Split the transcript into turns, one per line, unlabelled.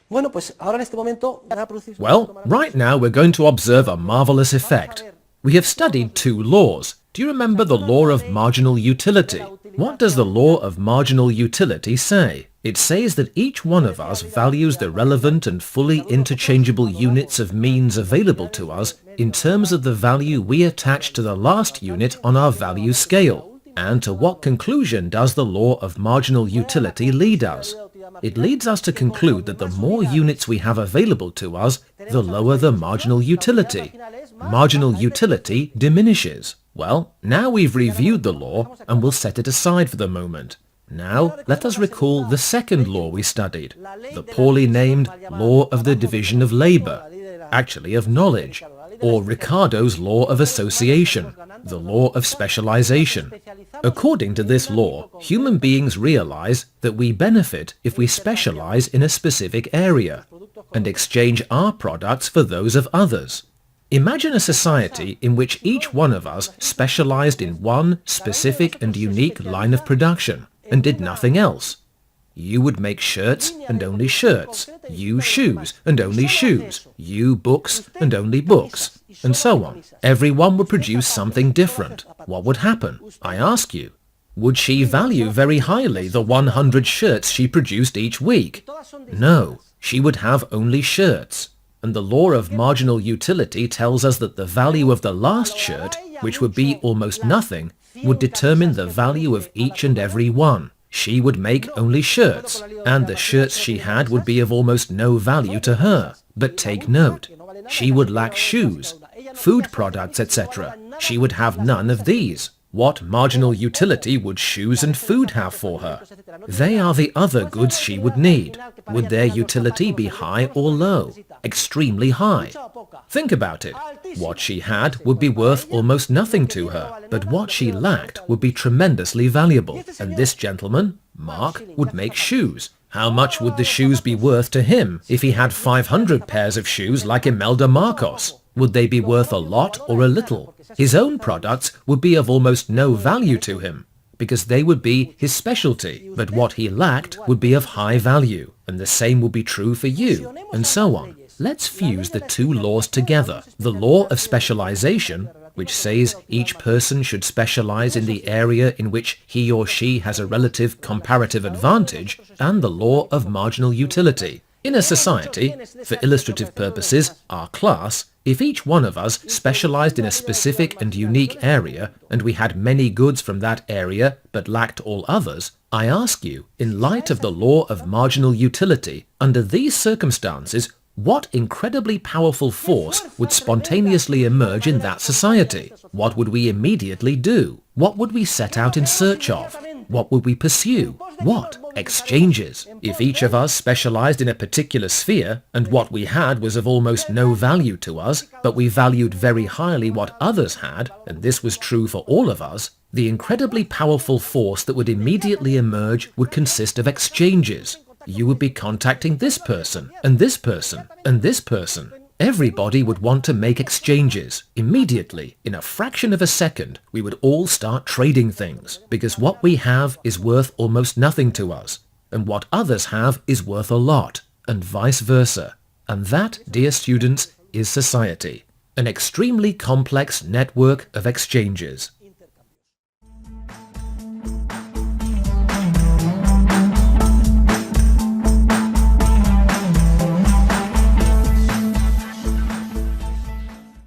Bueno, pues ahora en este momento van a producirse un efecto
Well, right
maravilloso.
now we're going to observe a marvelous effect. We have studied two laws. Do you remember the law of marginal utility? What does the law of marginal utility say? It says that each one of us values the relevant and fully interchangeable units of means available to us in terms of the value we attach to the last unit on our value scale. And to what conclusion does the law of marginal utility lead us? It leads us to conclude that the more units we have available to us, the lower the marginal utility. Marginal utility diminishes. Well, now we've reviewed the law and we'll set it aside for the moment. Now, let us recall the second law we studied, the poorly named Law of the Division of Labor, actually of knowledge, or Ricardo's Law of Association, the Law of Specialization. According to this law, human beings realize that we benefit if we specialize in a specific area and exchange our products for those of others. Imagine a society in which each one of us specialized in one specific and unique line of production and did nothing else. You would make shirts and only shirts, you shoes and only shoes, you books and only books, and so on. Everyone would produce something different. What would happen? I ask you. Would she value very highly the 100 shirts she produced each week? No, she would have only shirts. And the law of marginal utility tells us that the value of the last shirt, which would be almost nothing, would determine the value of each and every one. She would make only shirts, and the shirts she had would be of almost no value to her. But take note, she would lack shoes, food products, etc. She would have none of these. What marginal utility would shoes and food have for her? They are the other goods she would need. Would their utility be high or low? Extremely high. Think about it. What she had would be worth almost nothing to her, but what she lacked would be tremendously valuable. And this gentleman, Mark, would make shoes. How much would the shoes be worth to him if he had 500 pairs of shoes like Imelda Marcos? Would they be worth a lot or a little? His own products would be of almost no value to him, because they would be his specialty, but what he lacked would be of high value, and the same would be true for you, and so on. Let's fuse the two laws together. The law of specialization, which says each person should specialize in the area in which he or she has a relative comparative advantage, and the law of marginal utility. In a society, for illustrative purposes, our class, if each one of us specialized in a specific and unique area, and we had many goods from that area but lacked all others, I ask you, in light of the law of marginal utility, under these circumstances, what incredibly powerful force would spontaneously emerge in that society? What would we immediately do? What would we set out in search of? What would we pursue? What? Exchanges. If each of us specialized in a particular sphere, and what we had was of almost no value to us, but we valued very highly what others had, and this was true for all of us, the incredibly powerful force that would immediately emerge would consist of exchanges. You would be contacting this person, and this person, and this person. Everybody would want to make exchanges. Immediately, in a fraction of a second, we would all start trading things, because what we have is worth almost nothing to us, and what others have is worth a lot, and vice versa. And that, dear students, is society, an extremely complex network of exchanges.